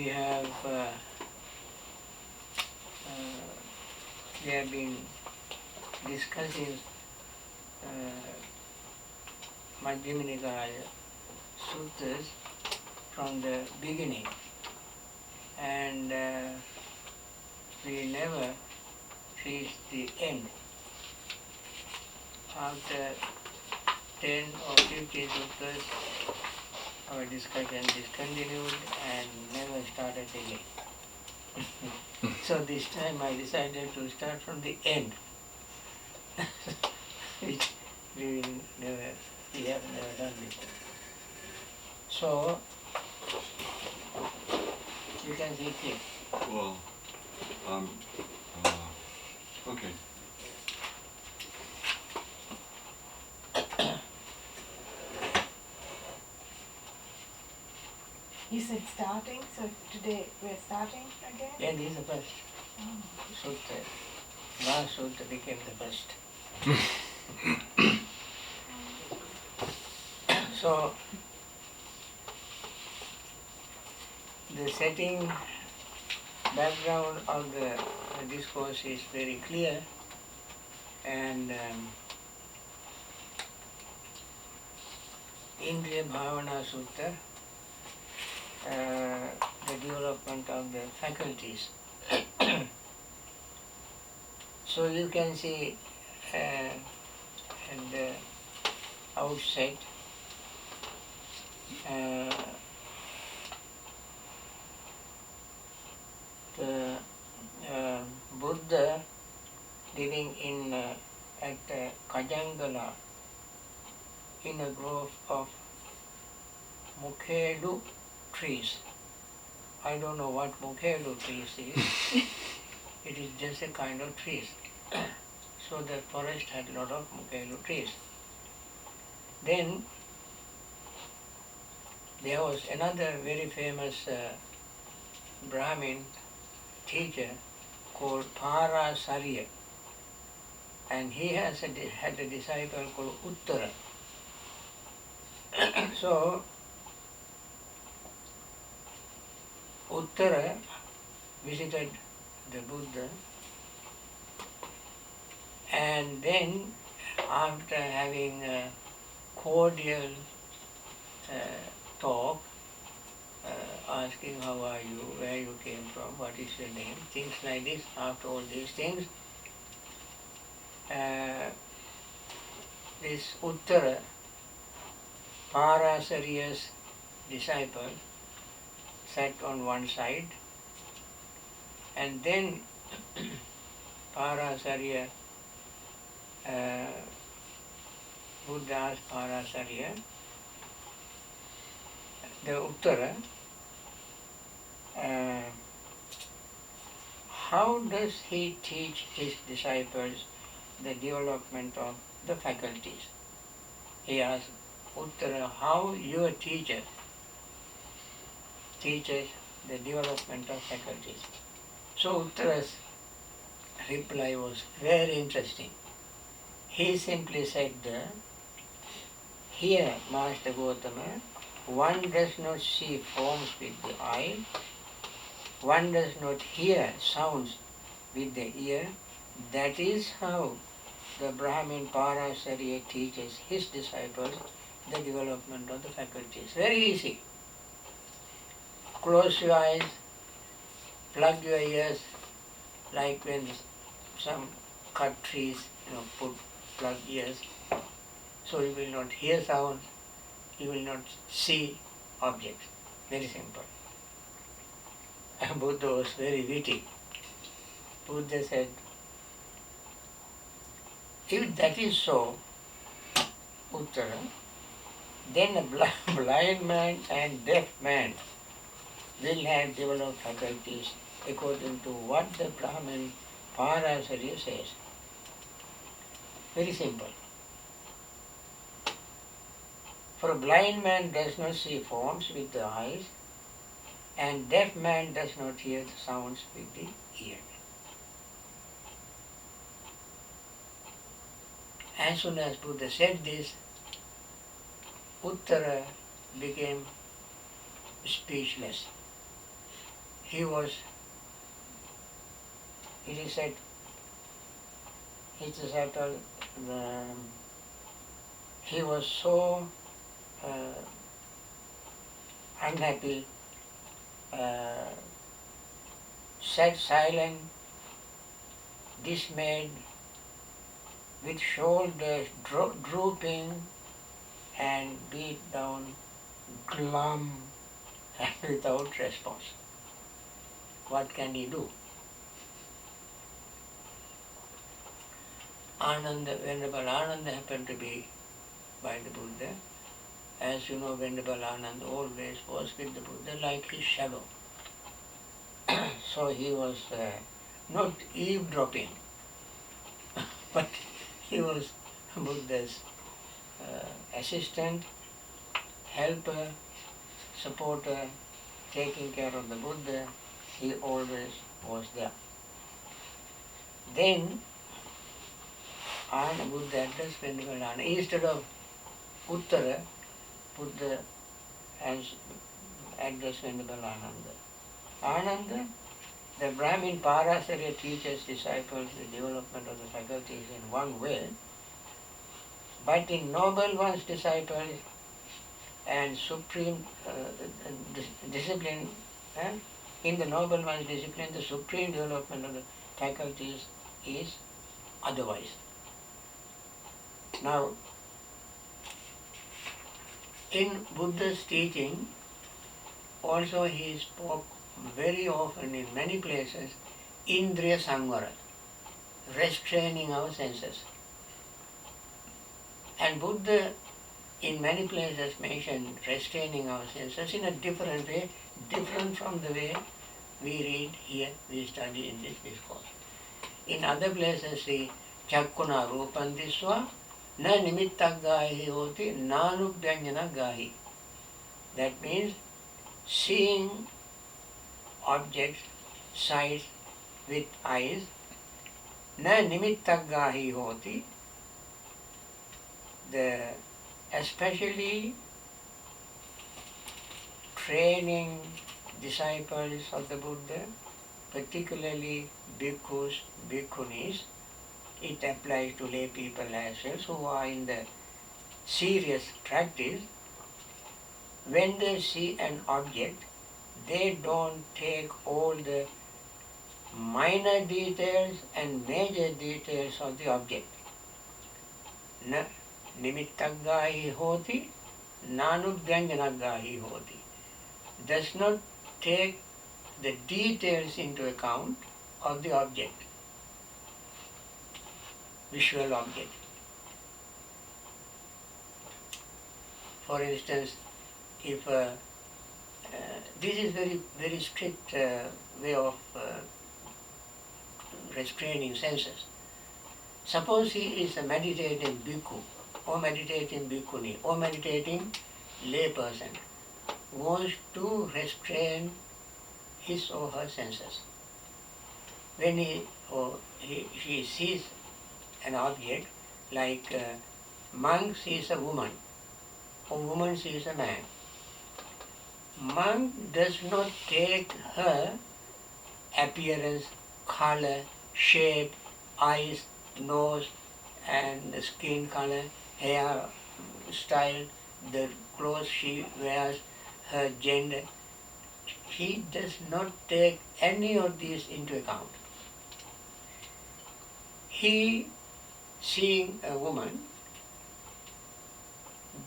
we have been discussing Madhyama Nikaya sutras from the beginning, and we never reached the end. After 10 or 15 sutras, our discussion discontinued and never started again. So this time I decided to start from the end, which we have never done before. So you can see it. Well, okay. You said starting, so today we're starting again? Yeah, this is the first sutta. Last sutta became the first. So the setting, background of the discourse is very clear, and Indriya Bhavana Sutta, the development of the faculties. So you can see at the outset the Buddha living in at Kajangala in a grove of Mukhelu trees. I don't know what Mukhelu trees is. It is just a kind of trees. So the forest had a lot of Mukhelu trees. Then there was another very famous Brahmin teacher called Parasarya, and he had a disciple called Uttara. So Uttara visited the Buddha, and then after having a cordial talk, asking how are you, where you came from, what is your name, things like this, after all these things, this Uttara, Parasarya's disciple, sat on one side, and then Parasarya, Buddha asked Parasarya, the Uttara, how does he teach his disciples the development of the faculties? He asked Uttara, how your teacher teaches the development of faculties. So Uttara's reply was very interesting. He simply said, here, Master Gautama, one does not see forms with the eye, one does not hear sounds with the ear. That is how the Brahmin Parasarya teaches his disciples the development of the faculties. Very easy. Close your eyes, plug your ears, like when some cut trees, plug ears, so you will not hear sounds, you will not see objects. Very simple. And Buddha was very witty. Buddha said, if that is so, Uttara, then a blind man and deaf man will have developed faculties according to what the Brahmin Parasarya says. Very simple. For a blind man does not see forms with the eyes, and deaf man does not hear the sounds with the ear. As soon as Buddha said this, Uttara became speechless. he was, it is said, he was so unhappy, sat silent, dismayed, with shoulders drooping and beat down, glum and without response. What can he do? Venerable Ananda happened to be by the Buddha. As you know, Venerable Ananda always was with the Buddha like his shadow. So he was not eavesdropping, but he was Buddha's assistant, helper, supporter, taking care of the Buddha. He always was there. Then Buddha addressed Venerable Ananda. Instead of Uttara, Buddha has addressed Venerable Ananda. Ananda, the Brahmin Parasarya teaches disciples the development of the faculties in one way, but in Noble One's disciples and supreme discipline, in the Noble One's discipline, the supreme development of the faculties is otherwise. Now, in Buddha's teaching, also he spoke very often in many places, Indriya Samvara, restraining our senses. And Buddha in many places mentioned restraining our senses in a different way, different from the way we read here, we study in this discourse. In other places, see, Chakkuna Rupan Diswa, Na Nimittak Gahi Hoti, Nanubhyanjana Gahi. That means seeing objects, sights with eyes, Na Nimittak Gahi Hoti, especially training disciples of the Buddha, particularly bhikkhus, bhikkhunis. It applies to lay people as well who are in the serious practice. When they see an object, they don't take all the minor details and major details of the object. Na nimittaggahi hoti, nanubhyanjanaggahi hoti. Does not take the details into account of the object, visual object. For instance, if this is very strict way of restraining senses. Suppose he is a meditating bhikkhu, or meditating bhikkhuni, or meditating lay person, wants to restrain his or her senses. When she sees an object, like monk sees a woman, or woman sees a man, monk does not take her appearance, color, shape, eyes, nose, and the skin color, hair style, the clothes she wears, her gender. He does not take any of these into account. He, seeing a woman,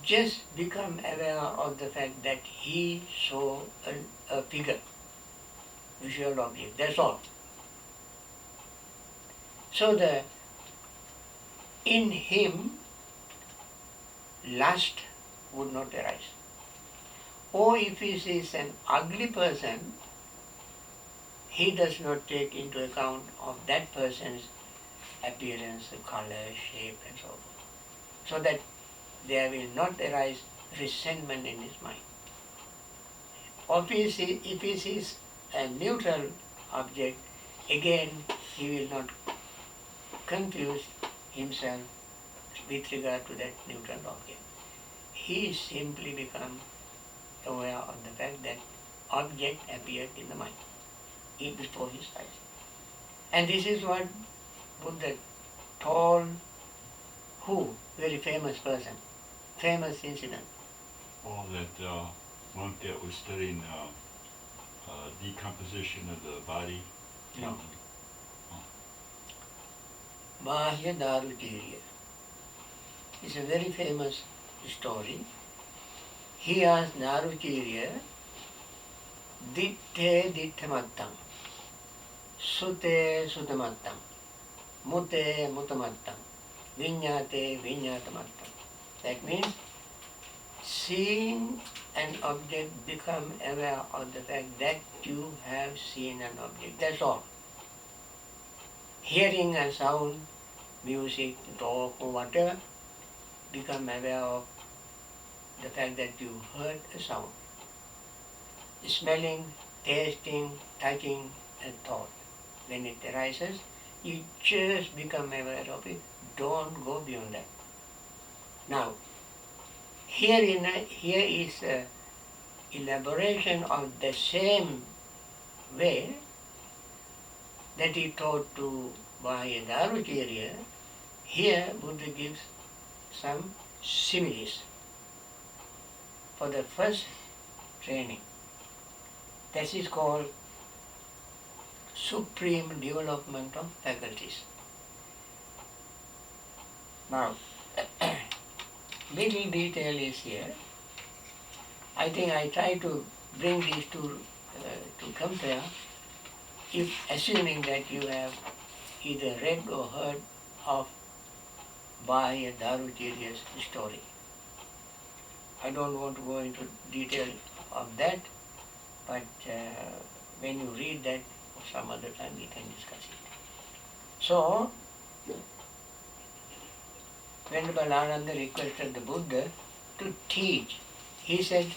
just become aware of the fact that he saw a figure, visual object, that's all. So in him, lust would not arise. Or if he sees an ugly person, he does not take into account of that person's appearance, color, shape, and so forth. So that there will not arise resentment in his mind. Or if he sees a neutral object, again he will not confuse himself with regard to that neutral object. He simply becomes aware of the fact that object appeared in the mind. before his eyes. And this is what Buddha told who? Very famous person, famous incident. All that monk that was studying decomposition of the body. No. Bahya Darujiriya. It's a very famous story. He asked Darujiriya, Ditte Ditthamattam, Sute Sutamattam, Mute Mutamattam, Vinyate Vinyatamattam. That means seeing an object, become aware of the fact that you have seen an object. That's all. Hearing a sound, music, talk, or whatever, become aware of the fact that you heard a sound. Smelling, tasting, touching, and thought. When it arises, you just become aware of it. Don't go beyond that. Now, here is a elaboration of the same way that he taught to Bahya Darujiriya. Here Buddha gives some similes for the first training. That is called supreme development of faculties. Now, little detail is here. I think I try to bring these two to compare, if assuming that you have either read or heard of Bahya Darujiriya's story. I don't want to go into detail of that, but when you read that some other time we can discuss it. So, Venerable Ananda requested the Buddha to teach. He said,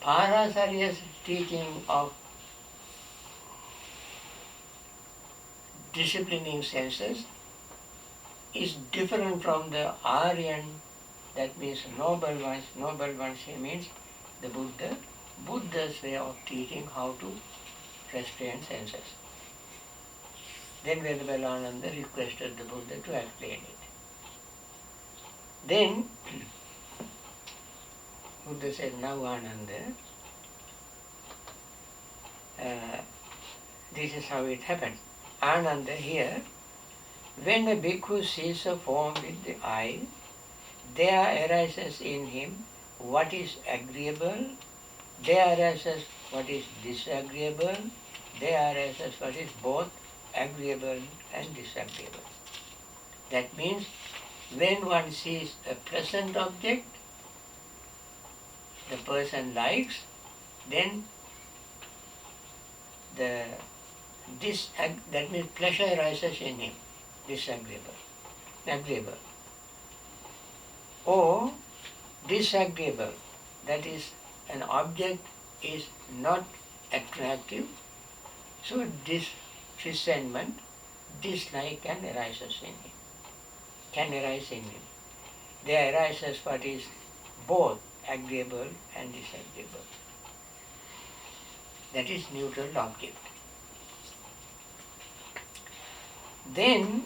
Parasarya's teaching of disciplining senses is different from the Aryan, that means noble ones. Noble ones here means the Buddha. Buddha's way of teaching how to restrain senses. Then Venerable Ananda requested the Buddha to explain it. Then Buddha said, now Ananda, this is how it happened. Ananda here, when a bhikkhu sees a form with the eye, there arises in him what is agreeable, there arises what is disagreeable, there arises what is both agreeable and disagreeable. That means when one sees a pleasant object, the person likes, then that means pleasure arises in him, disagreeable, agreeable. Or disagreeable, that is an object is not attractive, so resentment, dislike can arise in him. There arises what is both agreeable and disagreeable. That is neutral object. Then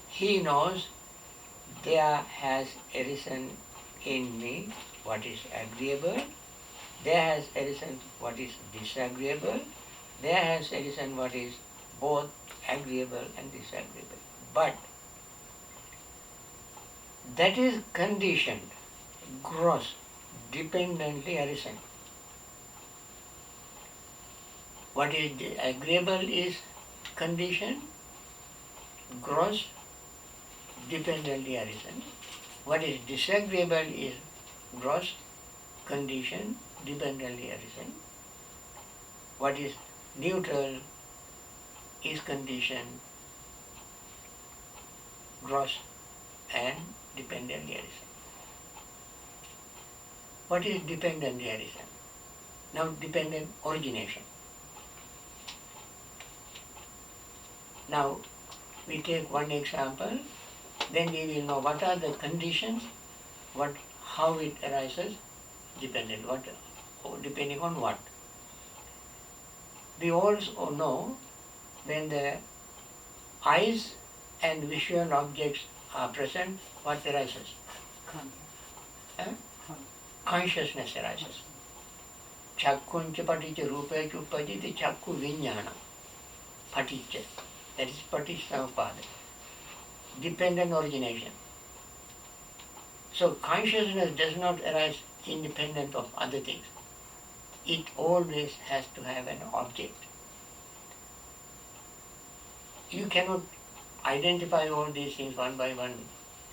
he knows there has arisen in me what is agreeable, there has arisen what is disagreeable, there has arisen what is both agreeable and disagreeable. But that is conditioned, gross, dependently arisen. What is agreeable is conditioned, gross, dependently arisen. What is disagreeable is gross, conditioned, dependently arisen. What is neutral is conditioned, gross, and dependently arisen. What is dependently arisen? Now dependent origination. Now we take one example, then we will know what are the conditions, how it arises, depending on what. We also know when the eyes and visual objects are present, what arises? Huh? Consciousness arises. Chakkuncha paticca rupecha uppajjati chakku vijnana. Paticca. That is paticcasamuppada. Dependent origination. So consciousness does not arise independent of other things. It always has to have an object. You cannot identify all these things one by one,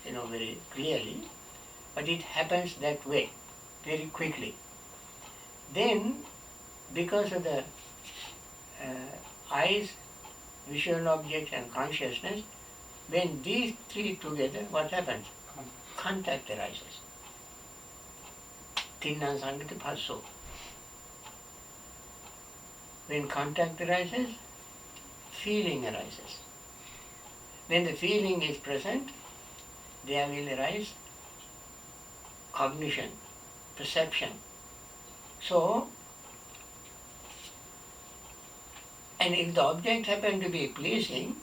very clearly, but it happens that way, very quickly. Then, because of the eyes, visual objects and consciousness, when these three together, what happens? Contact arises. Tinnan sangati phasso. When contact arises, feeling arises. When the feeling is present, there will arise cognition, perception. So, and if the object happen to be pleasing,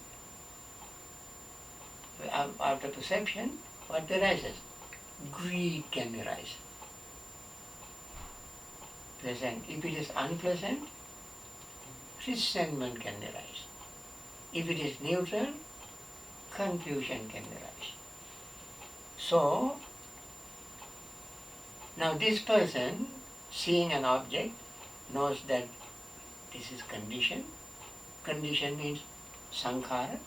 after perception, what arises? Greed can arise. Pleasant. If it is unpleasant, resentment can arise. If it is neutral, confusion can arise. So, now this person seeing an object knows that this is condition. Condition means sankhara.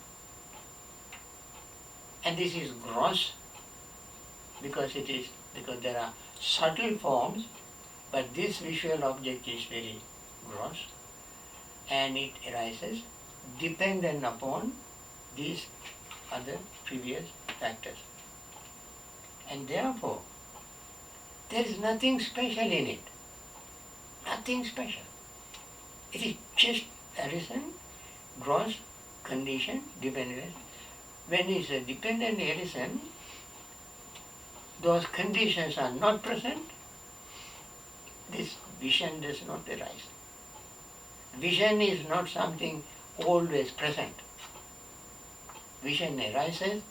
And this is gross because there are subtle forms, but this visual object is very gross and it arises dependent upon these other previous factors. And therefore, there is nothing special in it. Nothing special. It is just arisen, gross, condition, dependent. When it is a dependent arisen, those conditions are not present, this vision does not arise. Vision is not something always present. Vision arises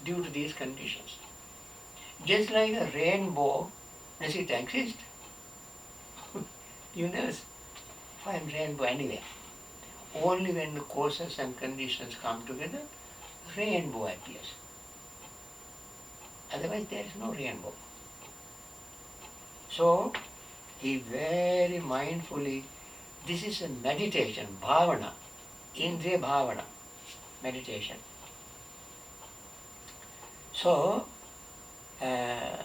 due to these conditions. Just like a rainbow, does it exist? You never find rainbow anywhere. Only when the causes and conditions come together, rainbow appears. Otherwise there is no rainbow. So, he very mindfully, this is a meditation, bhavana, indriya bhavana, meditation. So, the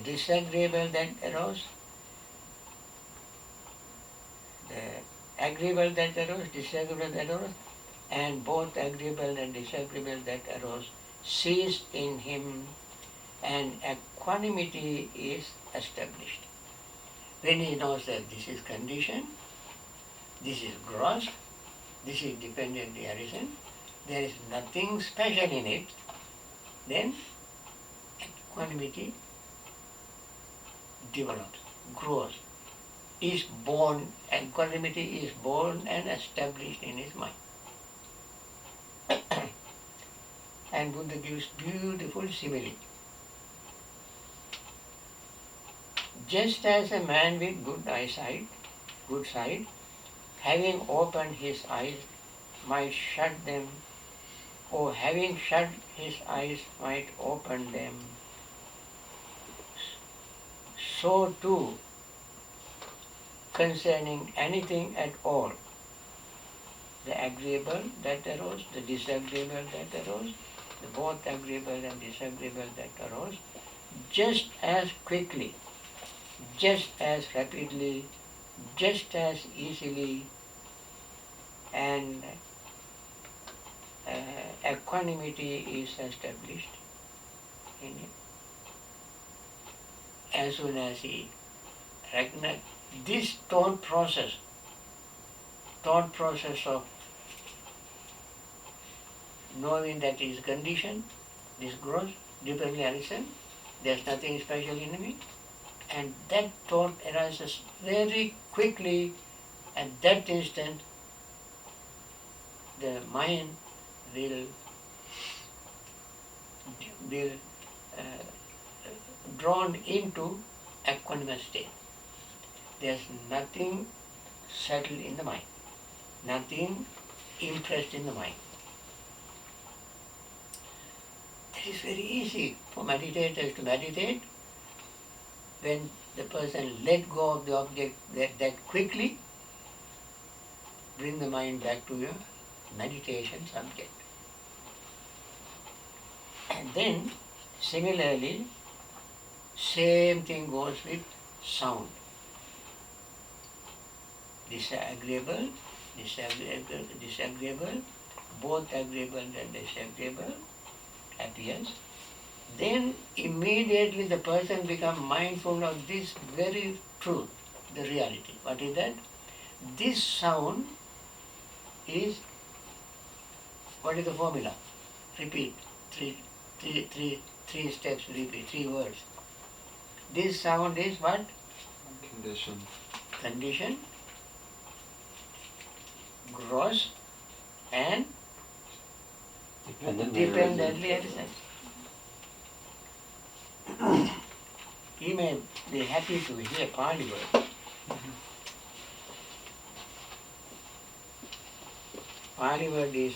disagreeable that arose, the agreeable that arose, disagreeable that arose, and both agreeable and disagreeable that arose ceased in him, and equanimity is established. When he knows that this is condition, this is gross, this is dependently arisen, there is nothing special in it, then equanimity develops, grows, is born, equanimity is born and established in his mind. And Buddha gives beautiful simile. Just as a man with good sight, having opened his eyes, might shut them, or having shut his eyes might open them, so too concerning anything at all, the agreeable that arose, the disagreeable that arose, the both agreeable and disagreeable that arose, just as quickly, just as rapidly, just as easily, and equanimity is established in him. As soon as he recognizes this thought process of knowing that it is condition, this gross, dependently arisen, there's nothing special in me, and that thought arises very quickly. At that instant, the mind will drawn into equanimous state. There's nothing settled in the mind, nothing impressed in the mind. That is very easy for meditators to meditate. When the person let go of the object that quickly, bring the mind back to your meditation subject. And then, similarly, same thing goes with sound. Disagreeable, both agreeable and disagreeable appears. Then immediately the person becomes mindful of this very truth, the reality. What is that? This sound is, what is the formula? Repeat, three steps, repeat, 3 words. This sound is what? Condition. Condition, gross, and dependently arisen. You may be happy to hear Pali word. Pali word is